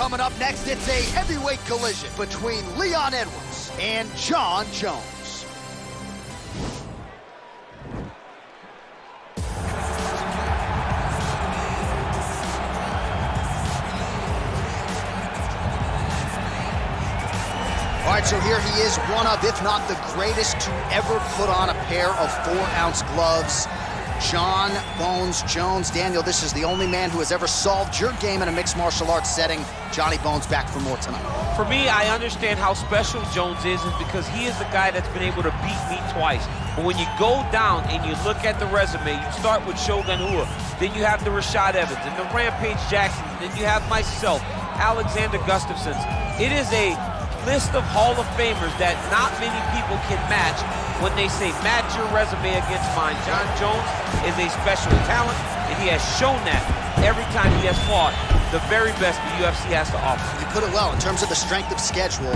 Coming up next, it's a heavyweight collision between Leon Edwards and Jon Jones. All right, so here he is, one of, if not the greatest to ever put on a pair of 4-ounce gloves. Jon Bones Jones. Daniel, this is the only man who has ever solved your game in a mixed martial arts setting. Johnny Bones back for more tonight. For me, I understand how special Jones is because he is the guy that's been able to beat me twice. But when you go down and you look at the resume, you start with Shogun Rua, then you have the Rashad Evans, and the Rampage Jackson, then you have myself, Alexander Gustafsson. It is a list of Hall of Famers that not many people can match. When they say match your resume against mine, Jon Jones is a special talent, and he has shown that every time he has fought the very best the UFC has to offer. You put it well. In terms of the strength of schedule,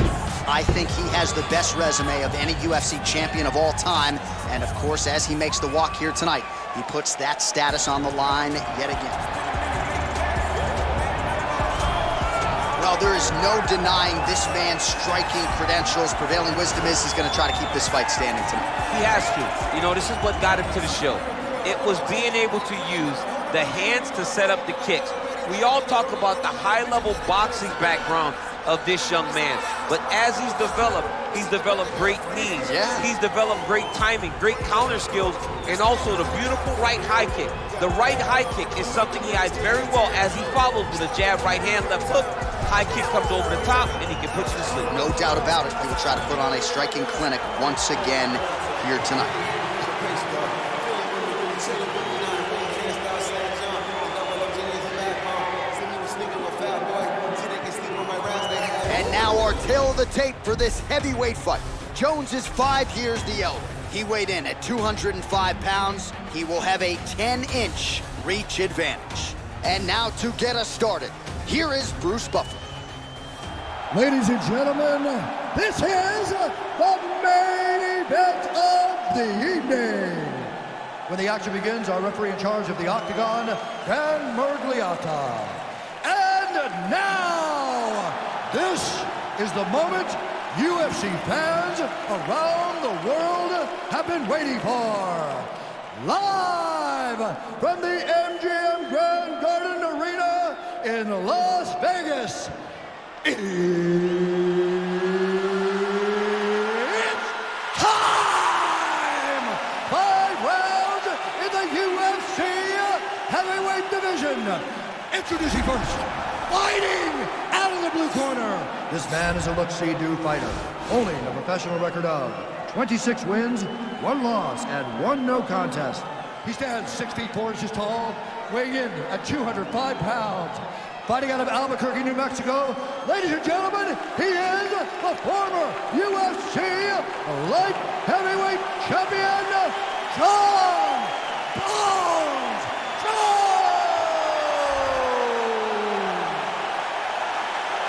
I think he has the best resume of any UFC champion of all time. And of course, as he makes the walk here tonight, he puts that status on the line yet again. Well, there is no denying this man's striking credentials. Prevailing wisdom is he's going to try to keep this fight standing tonight. He has to. You know, this is what got him to the show. It was being able to use the hands to set up the kicks. We all talk about the high-level boxing background of this young man, but as he's developed great knees. Yeah. He's developed great timing, great counter skills, and also the beautiful right high kick. The right high kick is something he hides very well as he follows with a jab, right hand, left hook. High kick comes over the top, and he can put you to sleep. No doubt about it. He will try to put on a striking clinic once again here tonight. And now our tale of the tape for this heavyweight fight. Jones is 5 years the elder. He weighed in at 205 pounds. He will have a 10-inch reach advantage. And now to get us started, here is Bruce Buffer. Ladies and gentlemen, this is the main event of the evening. When the action begins, our referee in charge of the Octagon, Dan Murgliata. And now, this is the moment UFC fans around the world have been waiting for. Live from the MGM Grand Garden Arena in Las Vegas, it's time! 5 rounds in the UFC heavyweight division. Introducing first, fighting out of the blue corner. This man is a look-see-do fighter, holding a professional record of 26 wins, 1 loss, and 1 no contest. He stands 6 feet 4 inches tall, weighing in at 205 pounds. Fighting out of Albuquerque, New Mexico, ladies and gentlemen, he is the former UFC light heavyweight champion, Jon Bones Jones!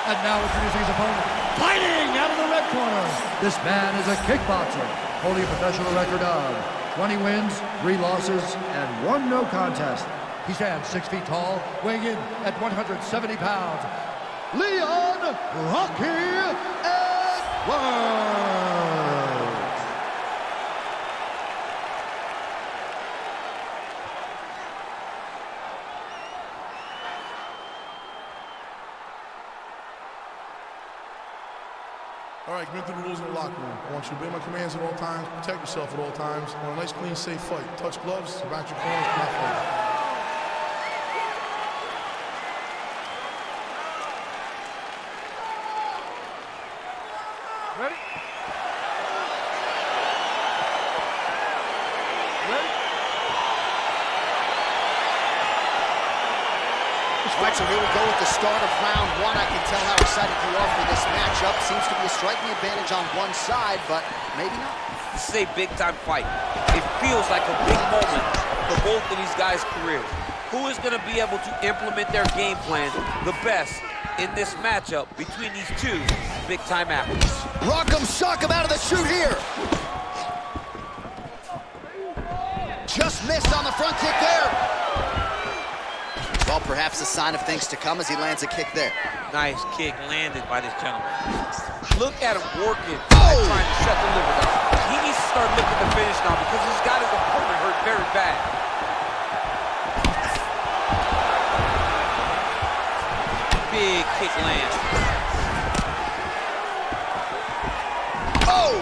And now introducing his opponent, fighting out of the red corner. This man is a kickboxer, holding a professional record of 20 wins, 3 losses, and 1 no contest. He stands 6 feet tall, weighing in at 170 pounds. Leon Rocky Edwards. All right, commit to the rules in the locker room. I want you to obey my commands at all times, protect yourself at all times. I want a nice, clean, safe fight. Touch gloves, back your corners, not fight. Ready? All right, so here we go with the start of round 1. I can tell how excited you are for this matchup. Seems to be a striking advantage on one side, but maybe not. This is a big-time fight. It feels like a big moment for both of these guys' careers. Who is going to be able to implement their game plan the best in this matchup between these two big-time athletes? Rock'em sock'em out of the chute here. Just missed on the front kick there. Well, perhaps a sign of things to come as he lands a kick there. Nice kick landed by this gentleman. Look at him working, trying to shut the liver down. He needs to start looking to finish now because he's got his opponent hurt very bad. Big kick lands. Oh!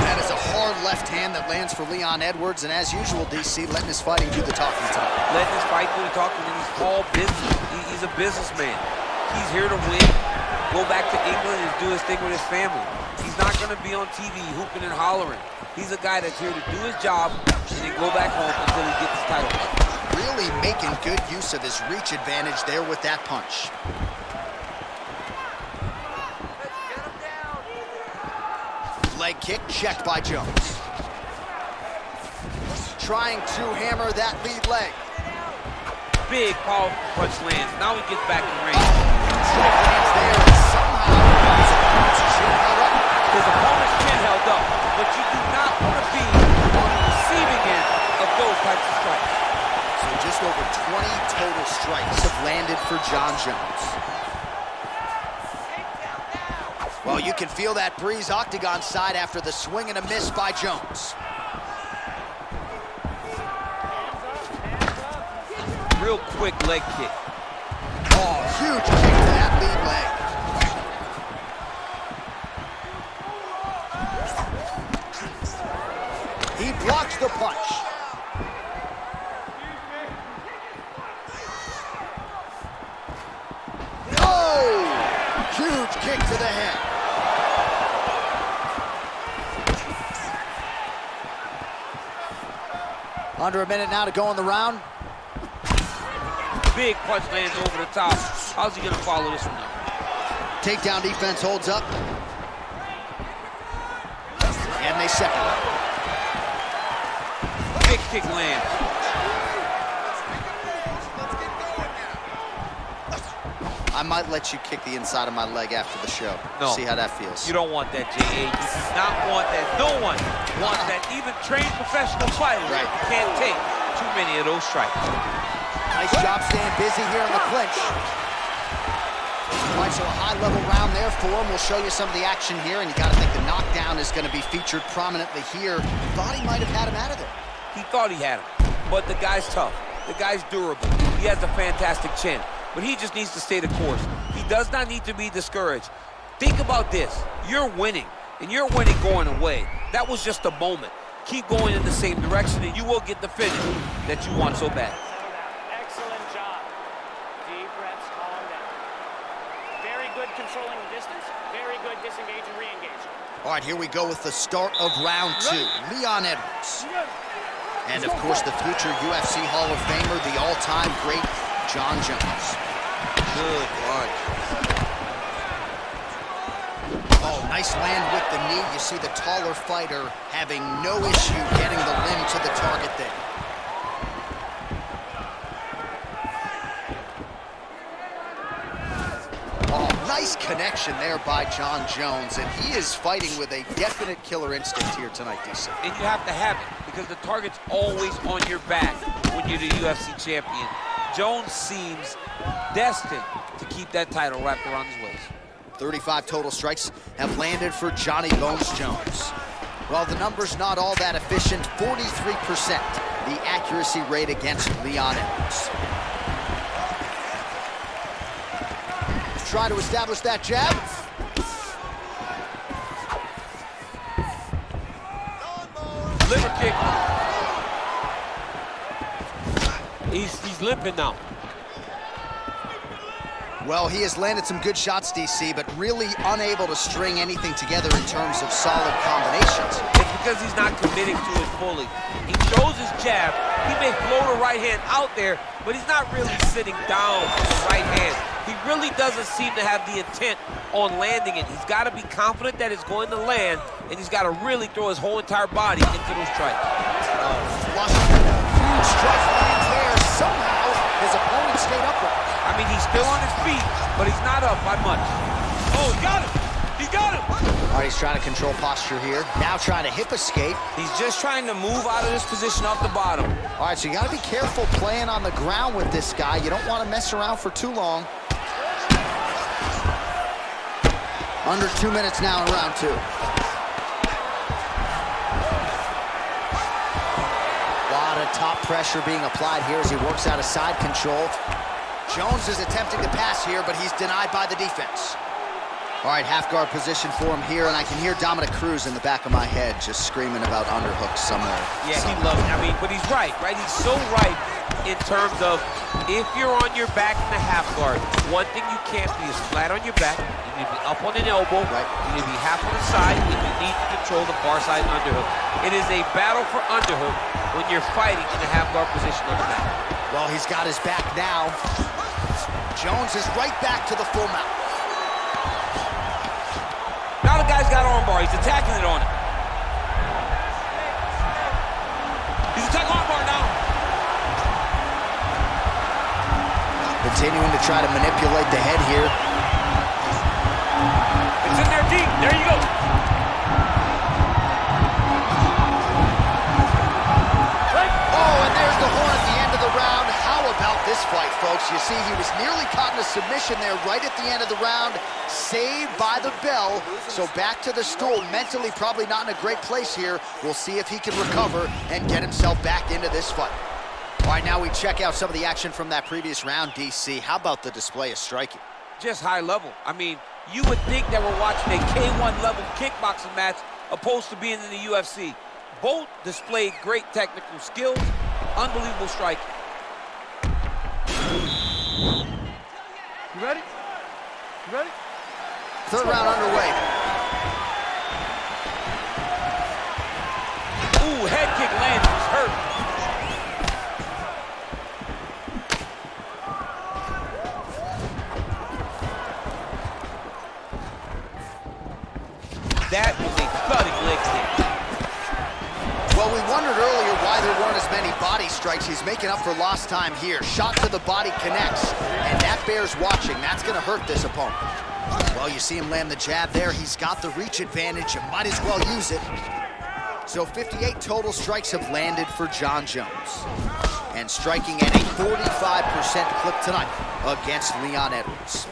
That is a hard left hand that lands for Leon Edwards, and as usual, DC letting his fighting do the talking tonight. Letting his fight do the talking, and he's all business. He's a businessman. He's here to win, go back to England and do his thing with his family. He's not going to be on TV hooping and hollering. He's a guy that's here to do his job and then go back home until he gets his title. Really making good use of his reach advantage there with that punch. Leg kick checked by Jones. Trying to hammer that lead leg. Big powerful punch lands. Now he gets back in range. Strike lands there, and somehow his opponent's chin held up. His opponent's chin held up, but you do not want to be on the receiving end of those types of strikes. So just over 20 total strikes have landed for Jon Jones. Well, you can feel that breeze octagon side after the swing and a miss by Jones. Real quick leg kick. Oh, huge kick to that lead leg. He blocks the punch. Oh! Huge kick to the head. Under a minute now to go in the round. Big punch lands over the top. How's he gonna follow this one up? Takedown defense holds up. And they separate. Big kick lands. I might let you kick the inside of my leg after the show. No. See how that feels. You don't want that, J.A. You do not want that. No one wants that. Even trained professional fighters can't take too many of those strikes. Nice job staying busy here in the clinch. All right, so a high-level round there for him. We'll show you some of the action here, and you got to think the knockdown is going to be featured prominently here. Thought he might have had him out of there. He thought he had him, but the guy's tough. The guy's durable. He has a fantastic chin, but he just needs to stay the course. He does not need to be discouraged. Think about this. You're winning, and you're winning going away. That was just a moment. Keep going in the same direction, and you will get the finish that you want so bad. Excellent job. Deep breaths, calm down. Very good controlling the distance. Very good disengage and re-engage. All right, here we go with the start of round two. Leon Edwards. And, of course, the future UFC Hall of Famer, the all-time great Jon Jones. Good punch. Oh, nice land with the knee. You see the taller fighter having no issue getting the limb to the target there. Oh, nice connection there by Jon Jones, and he is fighting with a definite killer instinct here tonight, DC. And you have to have it because the target's always on your back when you're the UFC champion. Jones seems destined to keep that title wrapped around his waist. 35 total strikes have landed for Johnny Bones Jones. While the number's not all that efficient, 43% the accuracy rate against Leon Edwards. Try to establish that jab. Liver kick. He's limping now. Well, he has landed some good shots, DC, but really unable to string anything together in terms of solid combinations. It's because he's not committing to it fully. He throws his jab. He may float a right hand out there, but he's not really sitting down with the right hand. He really doesn't seem to have the intent on landing it. He's got to be confident that it's going to land, and he's got to really throw his whole entire body into those strikes. Flush, huge strike lands there. Somehow, his opponent stayed upright. I mean, he's still on his feet, but he's not up by much. Oh, he got it. He got him. All right, he's trying to control posture here. Now trying to hip escape. He's just trying to move out of this position off the bottom. All right, so you got to be careful playing on the ground with this guy. You don't want to mess around for too long. Under 2 minutes now in round 2. A lot of top pressure being applied here as he works out of side control. Jones is attempting to pass here, but he's denied by the defense. All right, half guard position for him here, and I can hear Dominic Cruz in the back of my head just screaming about underhooks somewhere. Yeah, he loves it. I mean, but he's right? He's so right in terms of if you're on your back in the half guard, one thing you can't be is flat on your back. You need to be up on an elbow. Right. You need to be half on the side, and you need to control the far side underhook. It is a battle for underhook when you're fighting in the half guard position on the mat. Well, he's got his back now. Jones is right back to the full mount. Now the guy's got armbar. He's attacking it on him. He's attacking armbar now. Continuing to try to manipulate the head here. It's in there deep. There you go. Oh, and there's the horn at the end of the round. How about this fight, folks? You see, he was nearly caught in a submission there right at the end of the round. Saved by the bell. So back to the stool. Mentally probably not in a great place here. We'll see if he can recover and get himself back into this fight. All right, now we check out some of the action from that previous round, DC. How about the display of striking? Just high level. I mean, you would think that we're watching a K1 level kickboxing match opposed to being in the UFC. Both displayed great technical skills, unbelievable striking. You ready? You ready? Third round underway. Ooh, head kick landed. He's hurt. That was a thudding leg kick. Well, we wondered earlier why there weren't as many body strikes. He's making up for lost time here. Shot to the body connects, and that bears watching. That's going to hurt this opponent. Well, you see him land the jab there. He's got the reach advantage. You might as well use it. So 58 total strikes have landed for Jon Jones. And striking at a 45% clip tonight against Leon Edwards.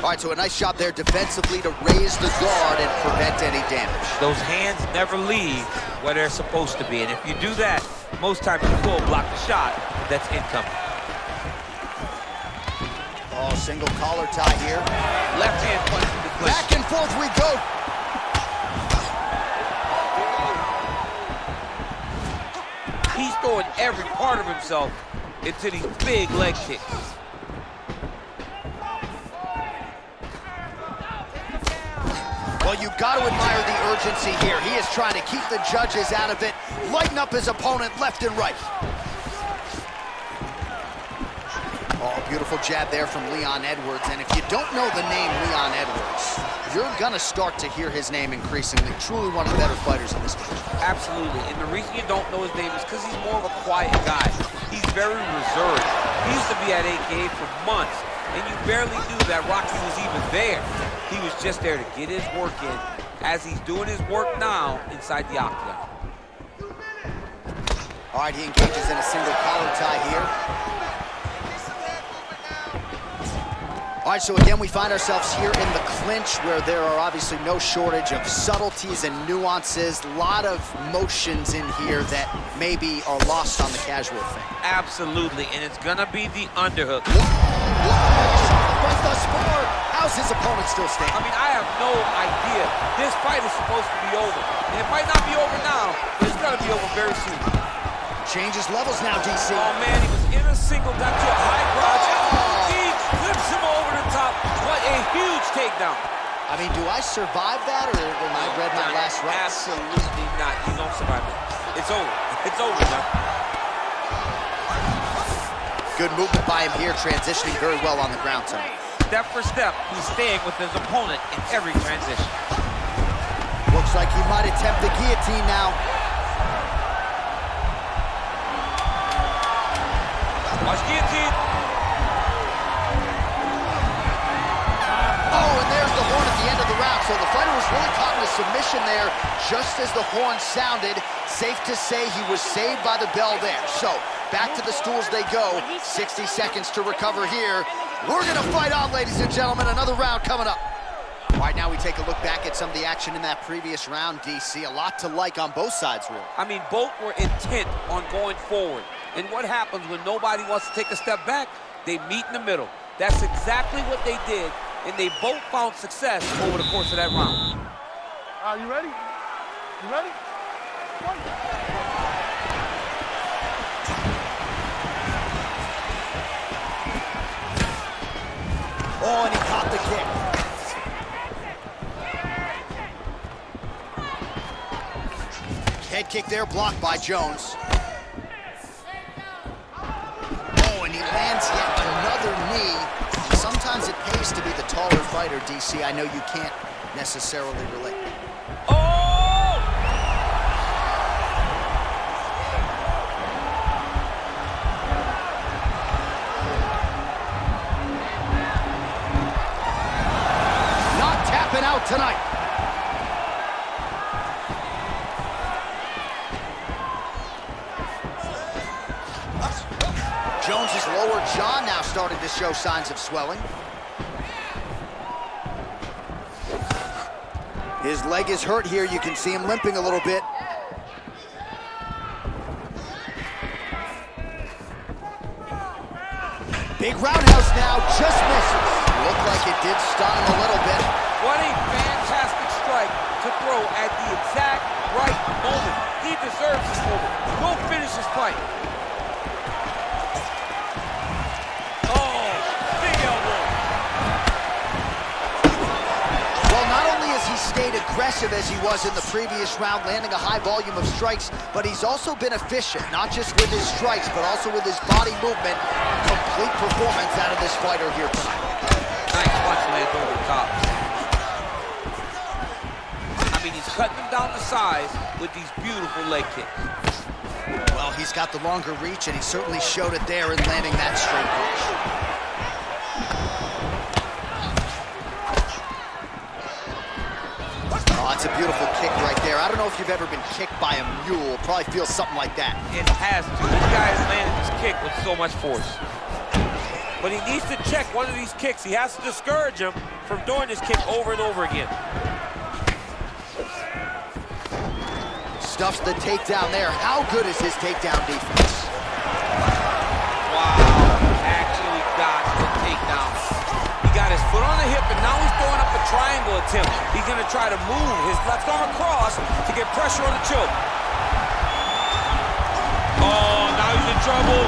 All right, so a nice job there defensively to raise the guard and prevent any damage. Those hands never leave where they're supposed to be. And if you do that, most times you full block the shot that's incoming. Oh, single collar tie here. Left hand punch to the clinch. Back and forth we go. He's throwing every part of himself into these big leg kicks. Well, you've got to admire the urgency here. He is trying to keep the judges out of it, lighten up his opponent left and right. Oh, beautiful jab there from Leon Edwards. And if you don't know the name Leon Edwards, you're going to start to hear his name increasingly. Truly one of the better fighters in this division. Absolutely. And the reason you don't know his name is because he's more of a quiet guy. He's very reserved. He used to be at AKA for months, and you barely knew that Rocky was even there. He was just there to get his work in as he's doing his work now inside the octagon. All right, he engages in a single collar tie here. All right, so again, we find ourselves here in the clinch where there are obviously no shortage of subtleties and nuances, a lot of motions in here that maybe are lost on the casual fan. Absolutely, and it's gonna be the underhook. But thus far, how's his opponent still standing? I mean, I have no idea. This fight is supposed to be over. And it might not be over now, but it's gonna be over very soon. Changes levels now, DC. Oh man, he was in a single, got to a high crotch. He flips him over the top. What a huge takedown. I mean, do I survive that, or am I read my last rights? Absolutely not. You don't survive it. It's over. It's over now. Good movement by him here, transitioning very well on the ground tonight. Step for step, he's staying with his opponent in every transition. Looks like he might attempt the guillotine now. Watch guillotine. Oh, and there's So the fighter was really caught in a submission there just as the horn sounded. Safe to say he was saved by the bell there. So back to the stools they go. 60 seconds to recover here. We're gonna fight on, ladies and gentlemen. Another round coming up. All right, now we take a look back at some of the action in that previous round, DC. A lot to like on both sides, really. I mean, both were intent on going forward. And what happens when nobody wants to take a step back? They meet in the middle. That's exactly what they did, and they both found success over the course of that round. Are you ready? You ready? Oh, and he caught the kick. Head kick there, blocked by Jones. Oh, and he lands yet another knee. Sometimes it pays to be the taller fighter, DC. I know you can't necessarily relate. Oh! Not tapping out tonight. Jones's lower jaw now starting to show signs of swelling. His leg is hurt here. You can see him limping a little bit. Big roundhouse now, just misses. Looked like it did stun him a little bit. What a fantastic strike to throw at the exact right moment. He deserves this moment. Go finish his fight. Oh, big elbow. Well, not only has he stayed aggressive as he was in the previous round, landing a high volume of strikes, but he's also been efficient, not just with his strikes, but also with his body movement. Complete performance out of this fighter here tonight. Nice punch lands over the top. I mean, he's cutting them down to size with these beautiful leg kicks. Well, he's got the longer reach, and he certainly showed it there in landing that straight punch. Oh, that's a beautiful kick right there. I don't know if you've ever been kicked by a mule. Probably feels something like that. It has to. This guy has landed this kick with so much force. But he needs to check one of these kicks. He has to discourage him from doing this kick over and over again. Stuffs the takedown there. How good is his takedown defense? Wow, actually got the takedown. He got his foot on the hip, and now he's throwing up a triangle attempt. He's gonna try to move his left arm across to get pressure on the choke. Oh, now he's in trouble.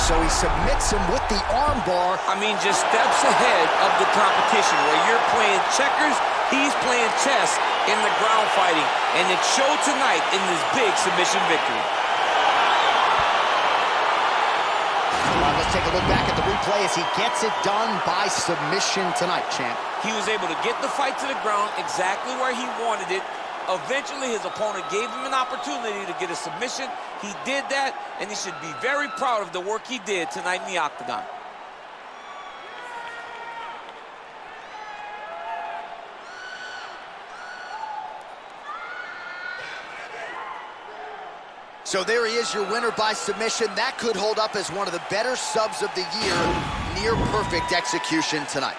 So he submits him with the arm bar. I mean, just steps ahead of the competition. Where you're playing checkers, he's playing chess in the ground fighting. And it showed tonight in this big submission victory. Let's take a look back at the replay as he gets it done by submission tonight, champ. He was able to get the fight to the ground exactly where he wanted it. Eventually, his opponent gave him an opportunity to get a submission. He did that, and he should be very proud of the work he did tonight in the octagon. So there he is, your winner by submission. That could hold up as one of the better subs of the year. Near perfect execution tonight.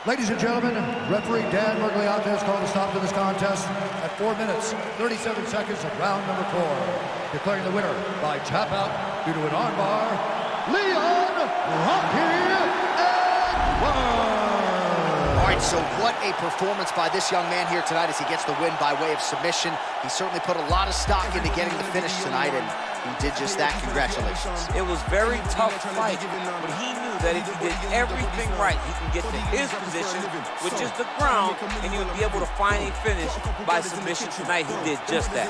Ladies and gentlemen, referee Dan Mergliata has called a stop to this contest at 4 minutes, 37 seconds of round number 4. Declaring the winner by tap out due to an armbar, Leon Rocky Edwards. All right, so what a performance by this young man here tonight as he gets the win by way of submission. He certainly put a lot of stock into getting the finish tonight, and he did just that. Congratulations. It was very tough fight, but he knew that if he did everything right, he can get to his position, which is the ground, and he would be able to find a finish by submission tonight. He did just that.